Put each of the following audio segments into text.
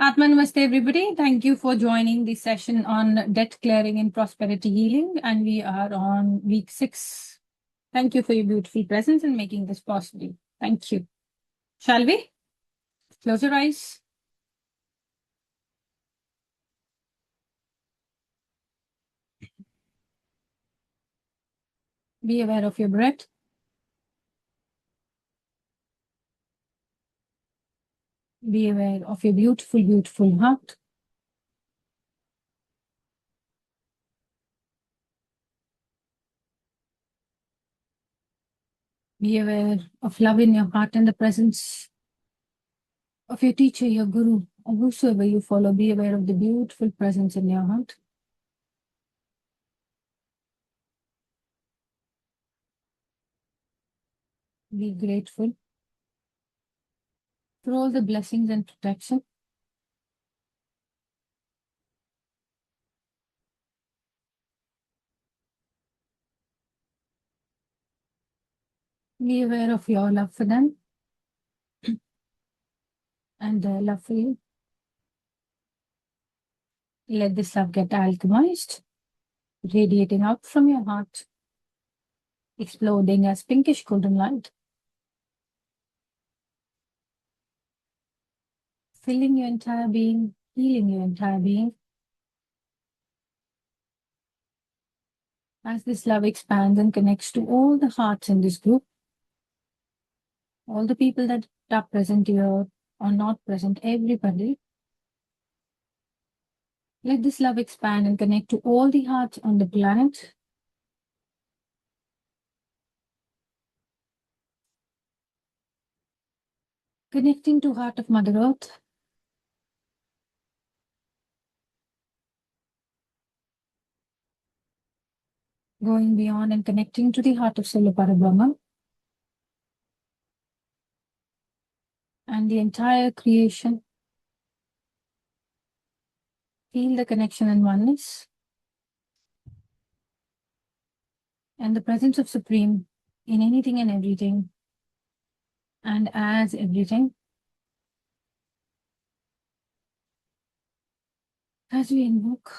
Atma Namaste, everybody. Thank you for joining the session on debt clearing and prosperity healing. And we are on week 6. Thank you for your beautiful presence and making this possible. Thank you. Shall we? Close your eyes. Be aware of your breath. Be aware of your beautiful, beautiful heart. Be aware of love in your heart and the presence of your teacher, your guru, or whosoever you follow. Be aware of the beautiful presence in your heart. Be grateful for all the blessings and protection. Be aware of your love for them and their love for you. Let this love get alchemized, radiating out from your heart, exploding as pinkish golden light, filling your entire being, healing your entire being. As this love expands and connects to all the hearts in this group, all the people that are present here or not present, everybody, let this love expand and connect to all the hearts on the planet. Connecting to heart of Mother Earth. Going beyond and connecting to the heart of Solar Parabrahma. And the entire creation. Feel the connection and oneness. And the presence of Supreme in anything and everything. And as everything. As we invoke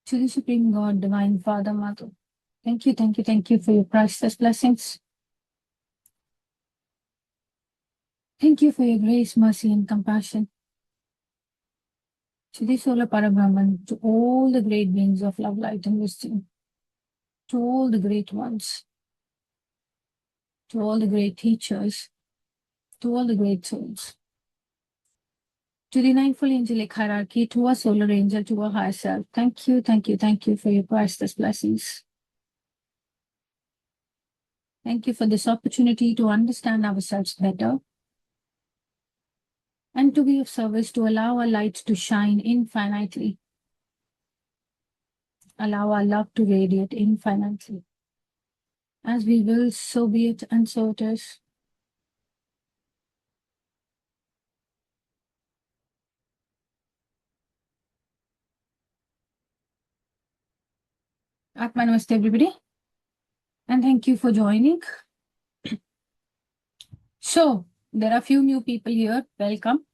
to the Supreme God, Divine Father, Mother. Thank you, thank you, thank you for your priceless blessings. Thank you for your grace, mercy, and compassion. To the Solar Parabrahman, to all the great beings of love, light, and wisdom, to all the great ones, to all the great teachers, to all the great souls, to the Ninfold Angelic Hierarchy, to our Solar Angel, to our Higher Self. Thank you, thank you, thank you for your priceless blessings. Thank you for this opportunity to understand ourselves better and to be of service to allow our light to shine infinitely. Allow our love to radiate infinitely. As we will, so be it, and so it is. Atma Namaste, everybody. And thank you for joining. So, there are a few new people here. Welcome.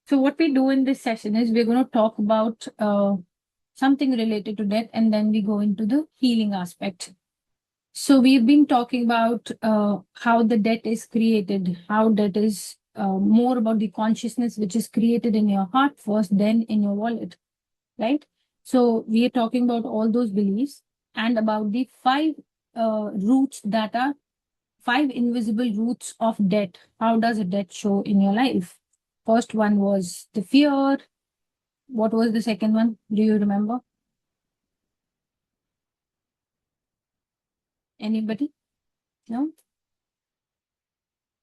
So, what we do in this session is we're going to talk about something related to death, and then we go into the healing aspect. So, we've been talking about how the debt is created, how that is more about the consciousness which is created in your heart first, then in your wallet, right? So, we are talking about all those beliefs and about the 5 roots that are 5 invisible roots of debt. How does a debt show in your life? First one was the fear. What was the second one? Do you remember? Anybody? No?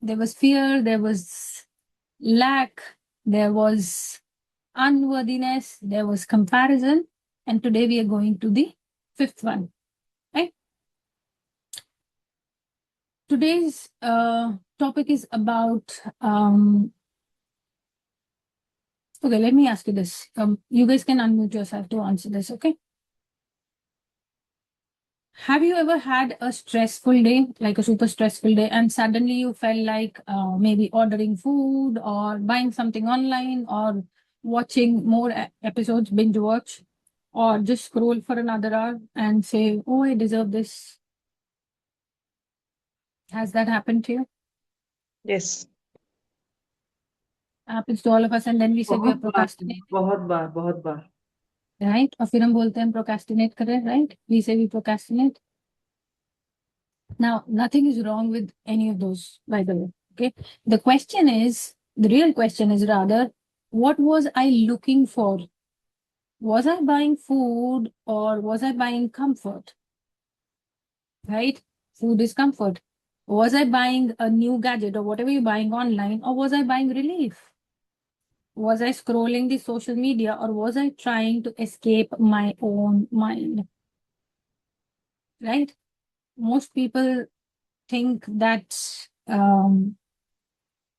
There was fear, there was lack, there was unworthiness, there was comparison, and today we are going to the 5th one, right? Today's topic is about, okay, let me ask you this. You guys can unmute yourself to answer this, okay? Have you ever had a stressful day, like a super stressful day, and suddenly you felt like maybe ordering food or buying something online or watching more episodes, binge watch, or just scroll for another hour and say, oh, I deserve this? Has that happened to you? Yes. Happens to all of us, and then we say we are बहुत बार, procrastinating, बहुत बार, बहुत बार. right? और फिर हम बोलते हैं procrastinate कर रहे हैं, right? We say we procrastinate. Now, nothing is wrong with any of those, by the way. Okay. The real question is rather, what was I looking for? Was I buying food or was I buying comfort? Right? Food is comfort. Was I buying a new gadget or whatever you're buying online, or was I buying relief? Was I scrolling the social media or was I trying to escape my own mind? Right? Most people think that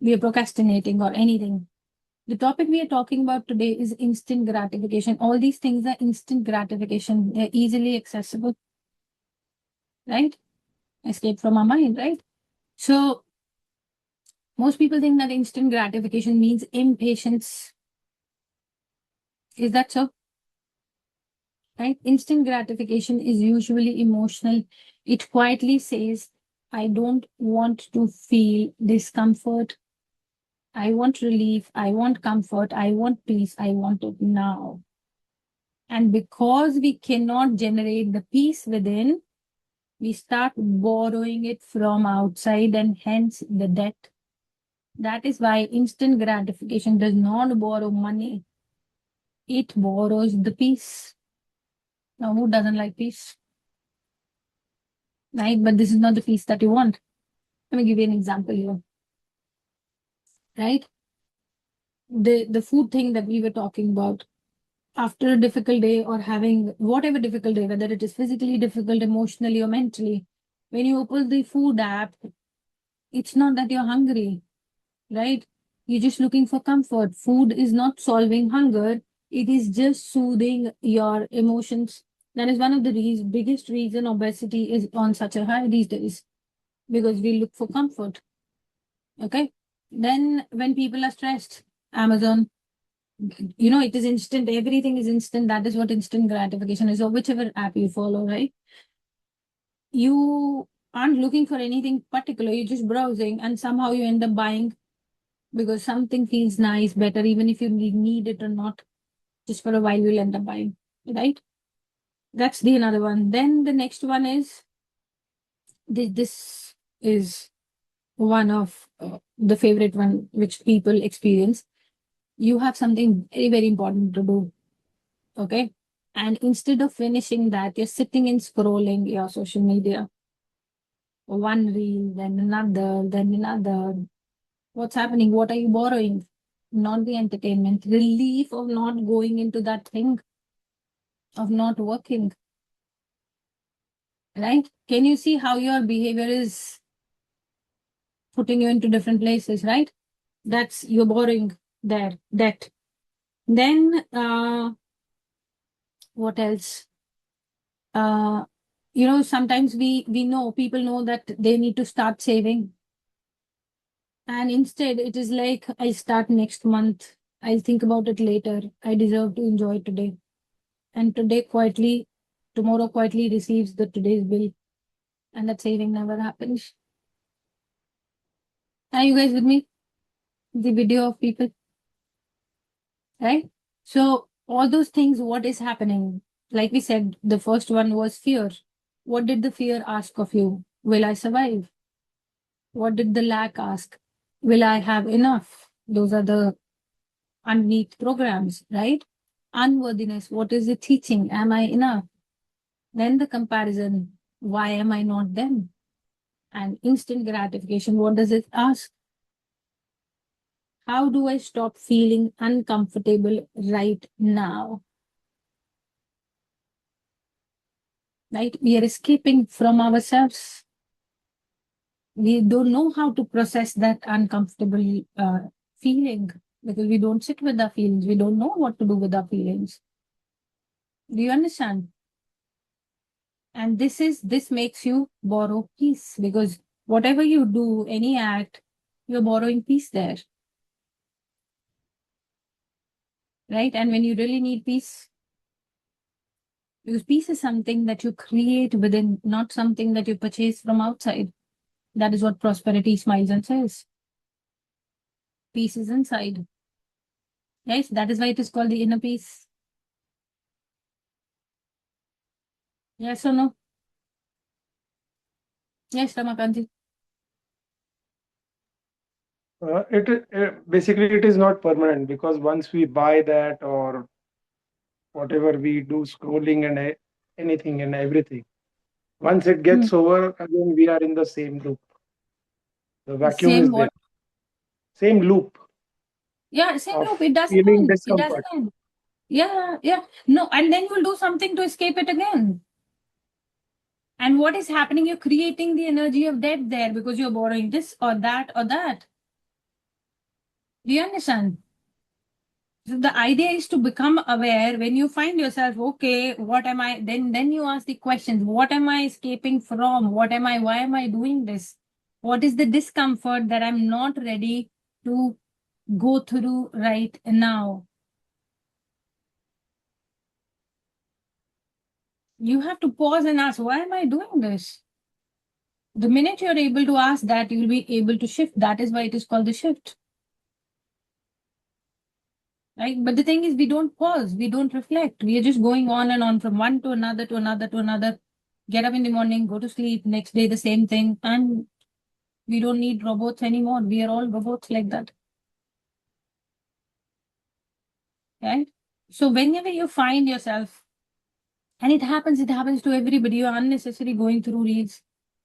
we are procrastinating or anything. The topic we are talking about today is instant gratification. All these things are instant gratification. They're easily accessible, right? Escape from our mind, right? So most people think that instant gratification means impatience. Is that so? Right? Instant gratification is usually emotional. It quietly says, I don't want to feel discomfort. I want relief. I want comfort. I want peace. I want it now. And because we cannot generate the peace within, we start borrowing it from outside and hence the debt. That is why instant gratification does not borrow money, it borrows the peace. Now, who doesn't like peace? Right? But this is not the peace that you want. Let me give you an example here. Right? The food thing that we were talking about, after a difficult day or having whatever difficult day, whether it is physically difficult, emotionally, or mentally, when you open the food app, it's not that you're hungry, right? You're just looking for comfort. Food is not solving hunger, it is just soothing your emotions. That is one of the biggest reason obesity is on such a high these days, because we look for comfort. Okay. Then when people are stressed, Amazon, it is instant, everything is instant. That is what instant gratification is, or whichever app you follow, right? You aren't looking for anything particular, you're just browsing, and somehow you end up buying because something feels nice, better, even if you need it or not. Just for a while, you'll end up buying, right? That's the another one. Then the next one is this is one of the favorite one which people experience. You have something very, very important to do, okay? And instead of finishing that, you're sitting and scrolling your social media. One reel, then another, then another. What's happening? What are you borrowing? Not the entertainment, relief of not going into that thing, of not working, right? Can you see how your behavior is putting you into different places, right? That's you're borrowing there, debt. Then what else? Uh, sometimes we know people know that they need to start saving, and instead it is like, I start next month. I'll think about it later. I deserve to enjoy today. And tomorrow quietly receives the today's bill, and that saving never happens. Are you guys with me? The video of people, right? So all those things, what is happening? Like we said, the first one was fear. What did the fear ask of you? Will I survive? What did the lack ask? Will I have enough? Those are the underneath programs, right? Unworthiness, what is it teaching? Am I enough? Then the comparison, why am I not them? And instant gratification, what does it ask? How do I stop feeling uncomfortable right now? Right? We are escaping from ourselves. We don't know how to process that uncomfortable feeling because we don't sit with our feelings. We don't know what to do with our feelings. Do you understand? And this makes you borrow peace, because whatever you do, any act, you're borrowing peace there. Right? And when you really need peace, because peace is something that you create within, not something that you purchase from outside. That is what prosperity smiles and says. Peace is inside. Yes, that is why it is called the inner peace. Yes or no? Yes, Ramakanti. Basically it is not permanent, because once we buy that or whatever we do, scrolling and anything and everything, once it Hmm. gets over, again we are in the same loop. The vacuum Same is there, what? same loop Yeah, same of loop. It doesn't feeling end. It doesn't discomfort. end. Yeah, yeah. No, and then you'll do something to escape it again. And what is happening? You're creating the energy of debt there, because you're borrowing this or that or that. Do you understand? So the idea is to become aware when you find yourself, okay, what am I? Then you ask the questions, what am I escaping from? Why am I doing this? What is the discomfort that I'm not ready to go through right now? You have to pause and ask, why am I doing this? The minute you're able to ask that, you'll be able to shift. That is why it is called the shift. Right? But the thing is, we don't pause, we don't reflect. We are just going on and on from one to another to another to another. Get up in the morning, go to sleep, next day the same thing. And we don't need robots anymore. We are all robots like that. Right? So whenever you find yourself, and it happens to everybody, you're unnecessarily going through reels.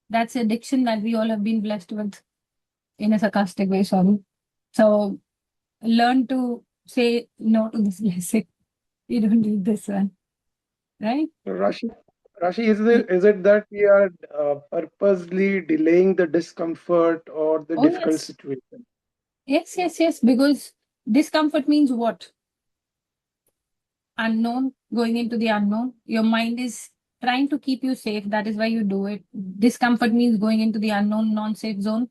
That's addiction that we all have been blessed with in a sarcastic way, sorry. So learn to say no to this blessing. You don't need this one, right? So Rashi, is it that we are purposely delaying the discomfort or the Oh, difficult yes. situation? Yes, yes, yes. Because discomfort means what? Unknown, going into the unknown. Your mind is trying to keep you safe. That is why you do it. Discomfort means going into the unknown, non safe zone.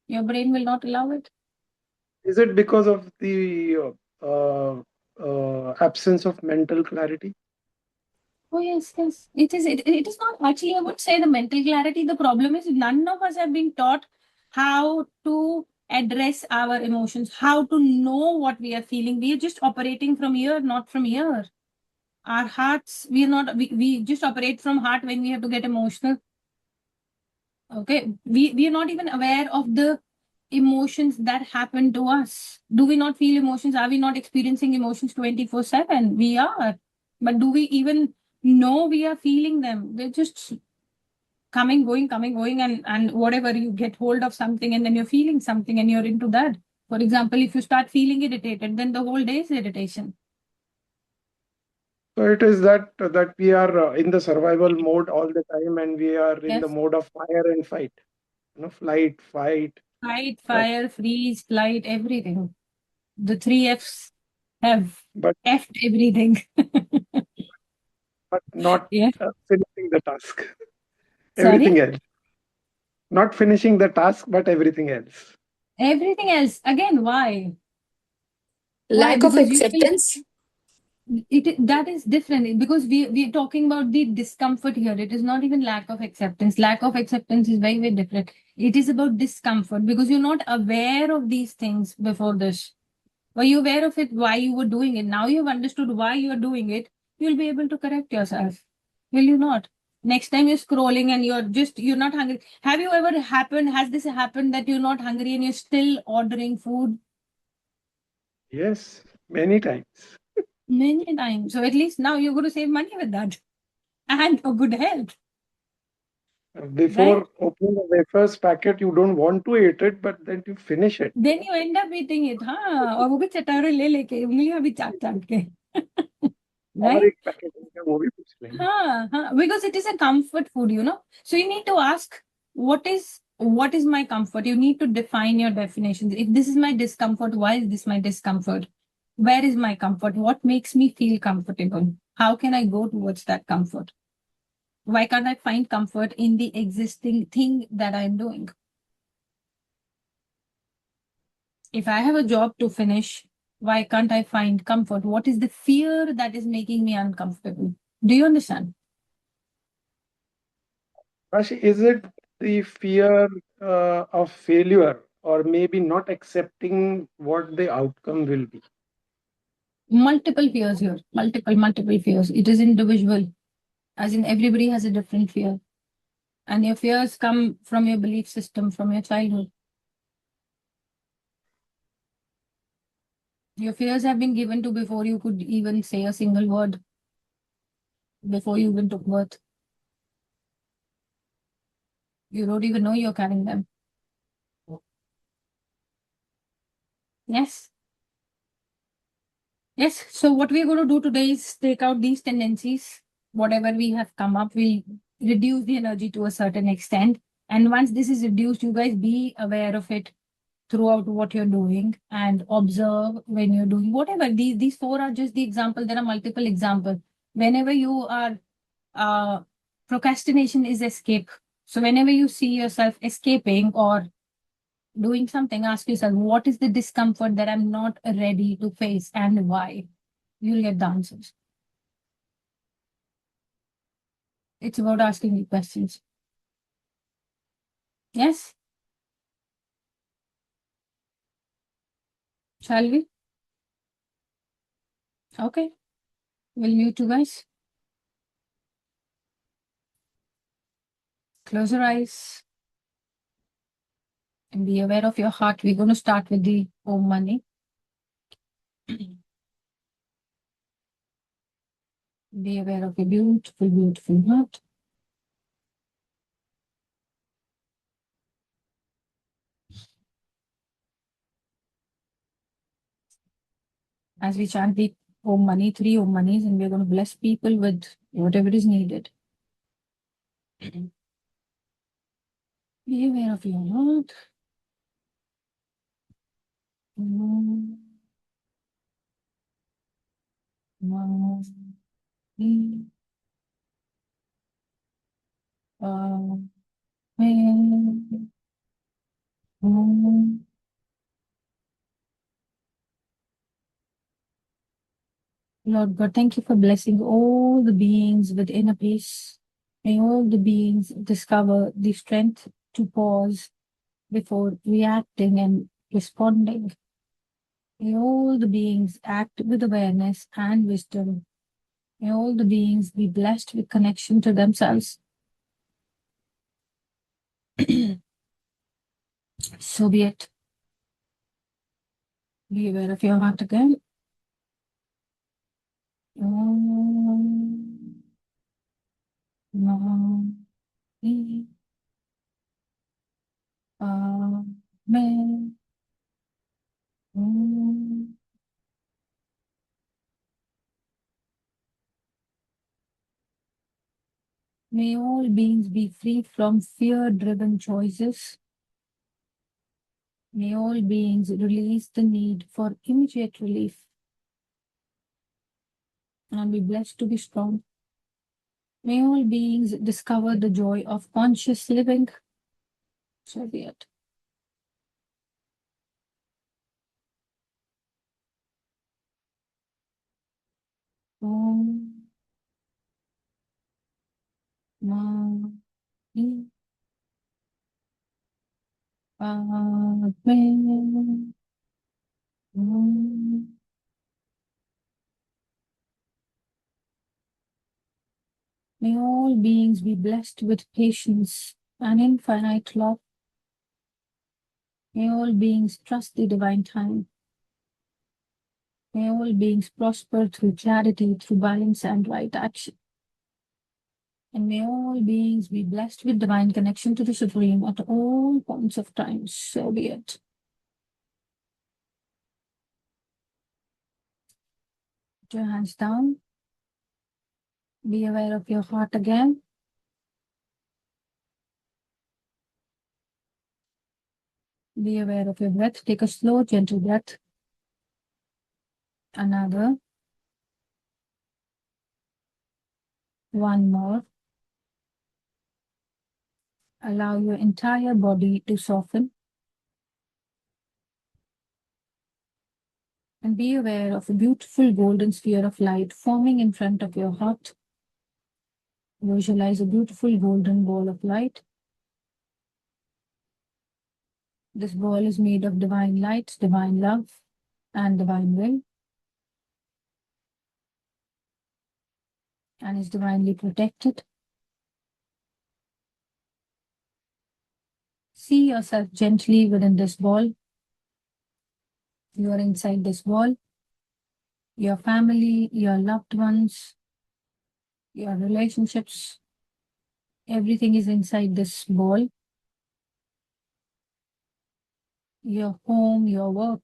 Your brain will not allow it. Is it because of the absence of mental clarity? Oh, yes, yes. It is not actually, I would say, the mental clarity. The problem is none of us have been taught how to address our emotions, how to know what we are feeling. We are just operating from here, not from here. Our hearts, we are not, we just operate from heart when we have to get emotional. Okay. We are not even aware of the emotions that happen to us. Do we not feel emotions? Are we not experiencing emotions 24/7? We are. But do we even know we are feeling them? They're just coming, going, and whatever, you get hold of something and then you're feeling something and you're into that. For example, if you start feeling irritated, then the whole day is irritation. So it is that we are in the survival mode all the time, and we are in the Yes. mode of fire and fight, flight, fight. Fight, But fire, freeze, flight, everything. The three F's have but F'd everything. but not Yeah. finishing the task. Sorry? Everything else, not finishing the task, but everything else. Everything else. Again, why? Why? Lack of Because you will, acceptance. that is different, because we're talking about the discomfort here. It is not even lack of acceptance. Lack of acceptance is very, very different. It is about discomfort, because you're not aware of these things before this. Were you aware of it, why you were doing it? Now you've understood why you're doing it, you'll be able to correct yourself. Will you not? Next time you're scrolling and you're not hungry. Have you ever has this happened that you're not hungry and you're still ordering food? Yes, many times. Many times. So at least now you're going to save money with that and a good health, right? Before opening the wafers packet, you don't want to eat it, but then you finish it. Then you end up eating it, हाँ और वो भी चटारे ले लेके उंगलियां भी चाट चाट के और right? एक पैकेट वो भी पूछ लेंगे. Because it is a comfort food, So you need to ask, what is my comfort? You need to define your definitions. If this is my discomfort, why is this my discomfort? Where is my comfort? What makes me feel comfortable? How can I go towards that comfort? Why can't I find comfort in the existing thing that I'm doing? If I have a job to finish, why can't I find comfort? What is the fear that is making me uncomfortable? Do you understand? Rashi, is it the fear of failure or maybe not accepting what the outcome will be? Multiple fears here, multiple fears. It is individual, as in everybody has a different fear. And your fears come from your belief system, from your childhood. Your fears have been given to before you could even say a single word, before you even took birth. You don't even know you're carrying them. Yes. Yes. So what we're going to do today is take out these tendencies. Whatever we have come up, we'll reduce the energy to a certain extent. And once this is reduced, you guys be aware of it throughout what you're doing and observe when you're doing whatever. These four are just the example. There are multiple examples. Whenever you are procrastination is escape. So whenever you see yourself escaping or doing something, ask yourself, what is the discomfort that I'm not ready to face and why? You'll get the answers. It's about asking the questions. Yes? Shall we? Okay. We'll mute you guys. Close your eyes and be aware of your heart. We're going to start with the Om Mani. Be aware of your beautiful, beautiful heart. As we chant the Om Mani, 3 Om Manis, and we're going to bless people with whatever is needed. Be aware of your heart. Om Mani. Om. Lord God, thank you for blessing all the beings with inner peace. May all the beings discover the strength to pause before reacting and responding. May all the beings act with awareness and wisdom. May all the beings be blessed with connection to themselves. So be it. Be aware of your heart again. Om Mani Padme Hum. May all beings be free from fear-driven choices. May all beings release the need for immediate relief and be blessed to be strong. May all beings discover the joy of conscious living. So be it. Om Mani Padme Hum. May all beings be blessed with patience and infinite love. May all beings trust the divine time. May all beings prosper through clarity, through balance and right action. And may all beings be blessed with divine connection to the Supreme at all points of time. So be it. Put your hands down. Be aware of your heart again. Be aware of your breath. Take a slow, gentle breath. Another. One more. Allow your entire body to soften. And be aware of a beautiful golden sphere of light forming in front of your heart. Visualize a beautiful golden ball of light. This ball is made of divine light, divine love, and divine will, and is divinely protected. See yourself gently within this ball. You are inside this ball. Your family, your loved ones, your relationships, everything is inside this ball. Your home, your work,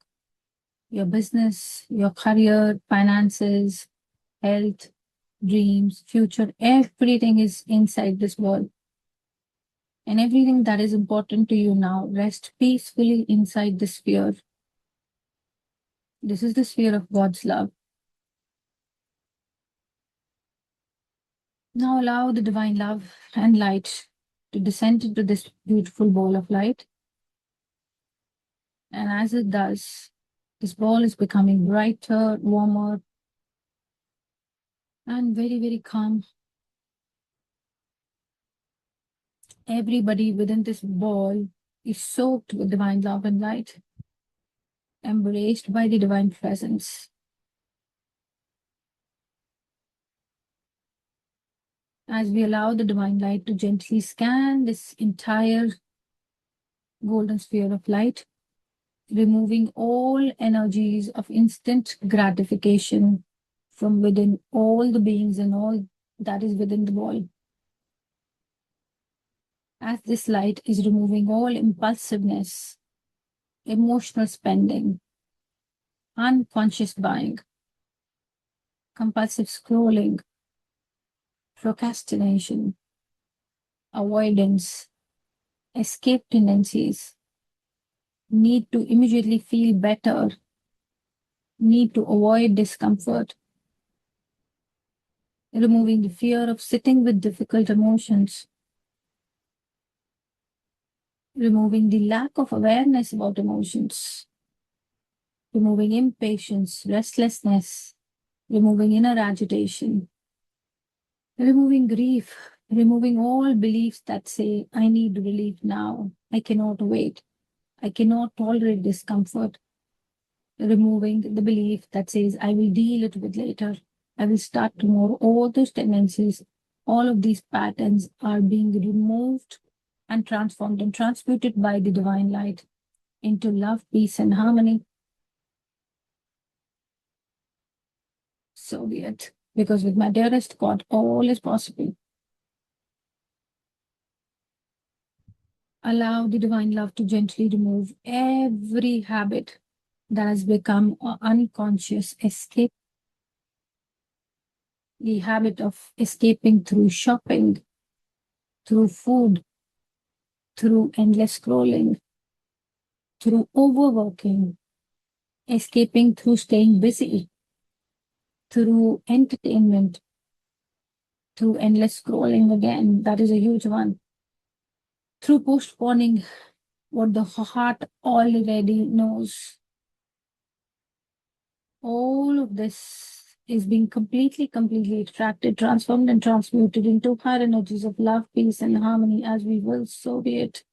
your business, your career, finances, health, dreams, future, everything is inside this ball. And everything that is important to you now rests peacefully inside this sphere. This is the sphere of God's love. Now allow the divine love and light to descend into this beautiful ball of light. And as it does, this ball is becoming brighter, warmer, and very, very calm. Everybody within this ball is soaked with divine love and light, embraced by the divine presence. As we allow the divine light to gently scan this entire golden sphere of light, removing all energies of instant gratification from within all the beings and all that is within the ball. As this light is removing all impulsiveness, emotional spending, unconscious buying, compulsive scrolling, procrastination, avoidance, escape tendencies, need to immediately feel better, need to avoid discomfort, removing the fear of sitting with difficult emotions, removing the lack of awareness about emotions, removing impatience, restlessness, removing inner agitation, removing grief, removing all beliefs that say, I need relief now, I cannot wait, I cannot tolerate discomfort, removing the belief that says, I will deal it with later, I will start tomorrow. All those tendencies, all of these patterns are being removed and transformed and transmuted by the divine light into love, peace, and harmony. So be it. Because with my dearest God, all is possible. Allow the divine love to gently remove every habit that has become an unconscious escape. The habit of escaping through shopping, through food, through endless scrolling, through overworking, escaping through staying busy, through entertainment, through endless scrolling again. That is a huge one. Through postponing what the heart already knows. All of this is being completely extracted, transformed, and transmuted into higher energies of love, peace, and harmony as we will. So be it.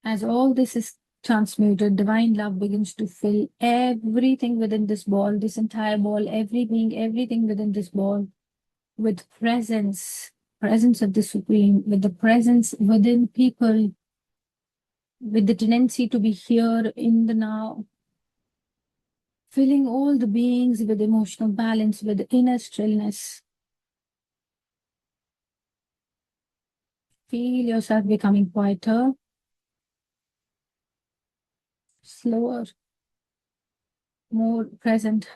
As all this is transmuted, divine love begins to fill everything within this ball, this entire ball, every being, everything within this ball, with presence of the Supreme, with the presence within people, with the tendency to be here in the now, filling all the beings with emotional balance, with inner stillness. Feel yourself becoming quieter, slower, more present.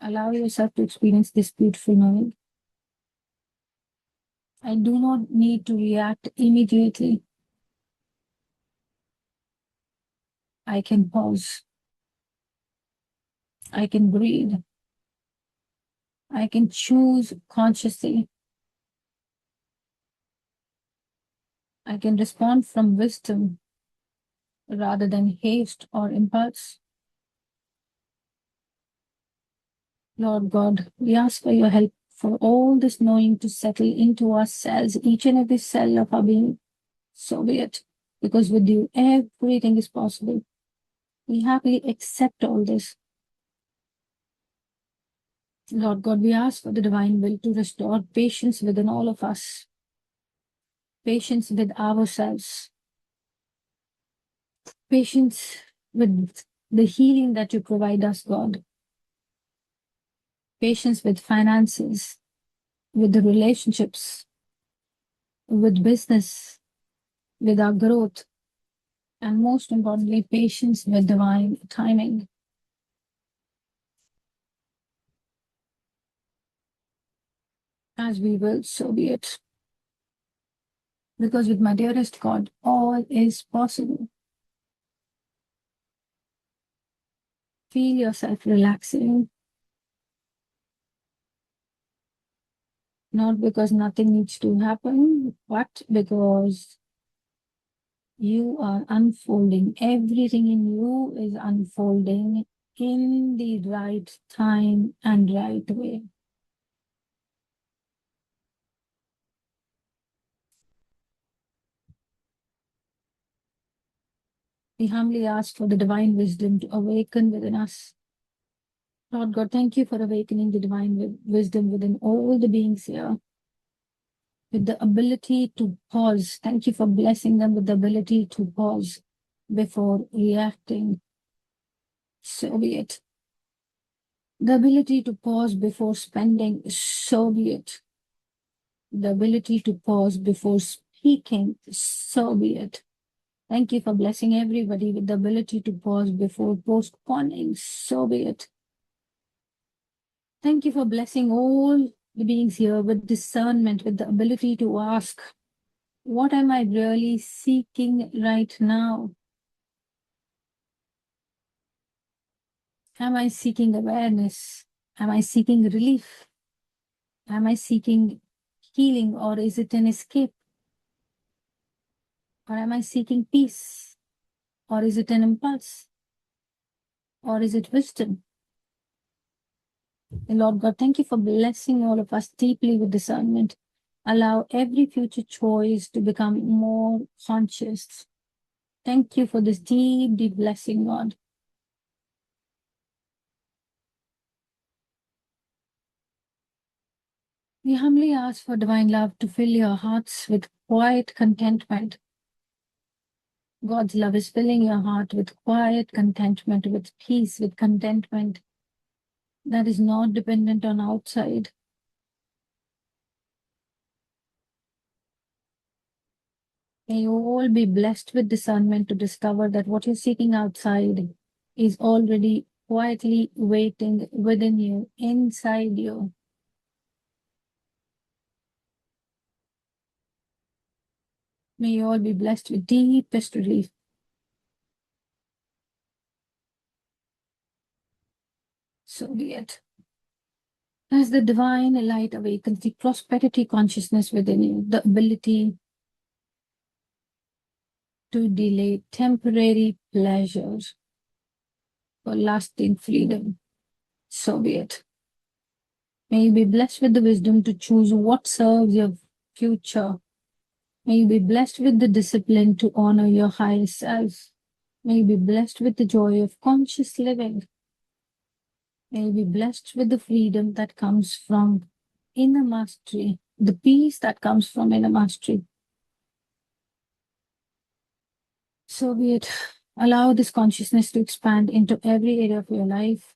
Allow yourself to experience this beautiful knowing. I do not need to react immediately. I can pause. I can breathe. I can choose consciously. I can respond from wisdom rather than haste or impulse. Lord God, we ask for your help for all this knowing to settle into our cells, each and every cell of our being. So be it. Because with you, everything is possible. We happily accept all this. Lord God, we ask for the divine will to restore patience within all of us, patience with ourselves, patience with the healing that you provide us, God, patience with finances, with the relationships, with business, with our growth, and most importantly, patience with divine timing. As we will, so be it. Because with my dearest God, all is possible. Feel yourself relaxing, not because nothing needs to happen, but because you are unfolding. Everything in you is unfolding in the right time and right way. We humbly ask for the divine wisdom to awaken within us. Lord God, thank you for awakening the divine wisdom within all the beings here, with the ability to pause. Thank you for blessing them with the ability to pause before reacting. So be it. The ability to pause before spending. So be it. The ability to pause before speaking. So be it. Thank you for blessing everybody with the ability to pause before postponing. So be it. Thank you for blessing all the beings here with discernment, with the ability to ask, what am I really seeking right now? Am I seeking awareness? Am I seeking relief? Am I seeking healing, or is it an escape? Or am I seeking peace? Or is it an impulse? Or is it wisdom? And Lord God, thank you for blessing all of us deeply with discernment. Allow every future choice to become more conscious. Thank you for this deep, deep blessing, God. We humbly ask for divine love to fill your hearts with quiet contentment. God's love is filling your heart with quiet contentment, with peace, with contentment that is not dependent on outside. May you all be blessed with discernment to discover that what you're seeking outside is already quietly waiting within you, inside you. May you all be blessed with deepest relief. So be it. As the divine light awakens the prosperity consciousness within you, the ability to delay temporary pleasures for lasting freedom. So be it. May you be blessed with the wisdom to choose what serves your future. May you be blessed with the discipline to honor your higher self. May you be blessed with the joy of conscious living. May you be blessed with the freedom that comes from inner mastery, the peace that comes from inner mastery. So be it. Allow this consciousness to expand into every area of your life,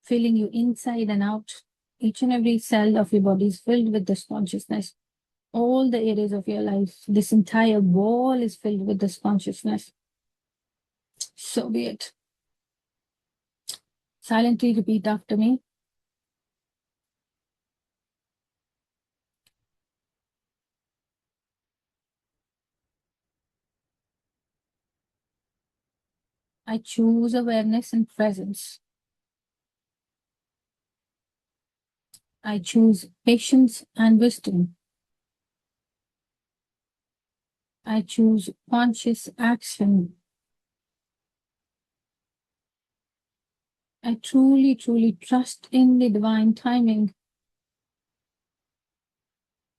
filling you inside and out. Each and every cell of your body is filled with this consciousness. All the areas of your life, this entire ball is filled with this consciousness. So be it. Silently repeat after me. I choose awareness and presence. I choose patience and wisdom. I choose conscious action. I truly, truly trust in the divine timing.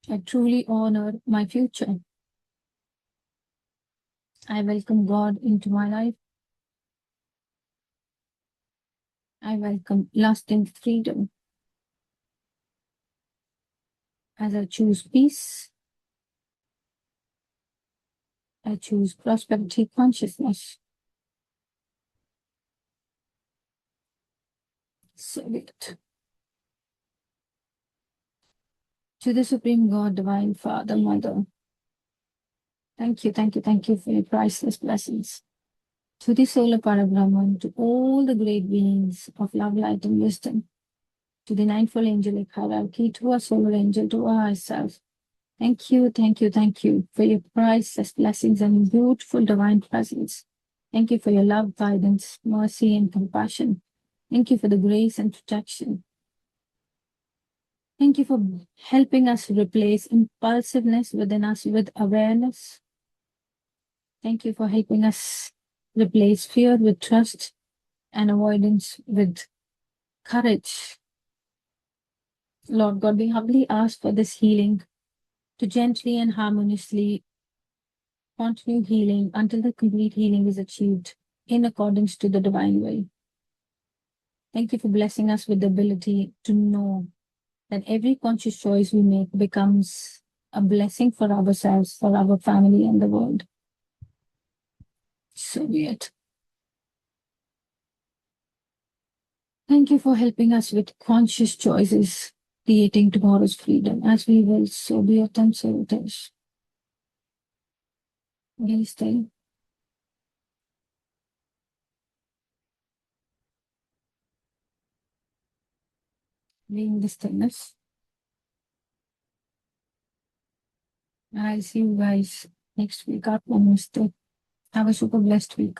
I truly honor my future. I welcome God into my life. I welcome lasting freedom. As I choose peace, I choose prosperity consciousness. So be it. To the Supreme God, Divine Father, Mother, thank you, thank you, thank you for your priceless blessings. To the Solar Parabrahman, to all the great beings of love, light, and wisdom, to the Ninfold Angelic Hierarchy, to our Solar Angel, to ourselves. Thank you, thank you, thank you for your priceless blessings and beautiful divine presence. Thank you for your love, guidance, mercy, and compassion. Thank you for the grace and protection. Thank you for helping us replace impulsiveness within us with awareness. Thank you for helping us replace fear with trust and avoidance with courage. Lord God, we humbly ask for this healing to gently and harmoniously continue healing until the complete healing is achieved in accordance to the divine will. Thank you for blessing us with the ability to know that every conscious choice we make becomes a blessing for ourselves, for our family, and the world. So be it. Thank you for helping us with conscious choices, creating tomorrow's freedom. As we will, so be it and so it is. Be still. Be in the stillness. I'll see you guys next week. Namaste. Have a super blessed week.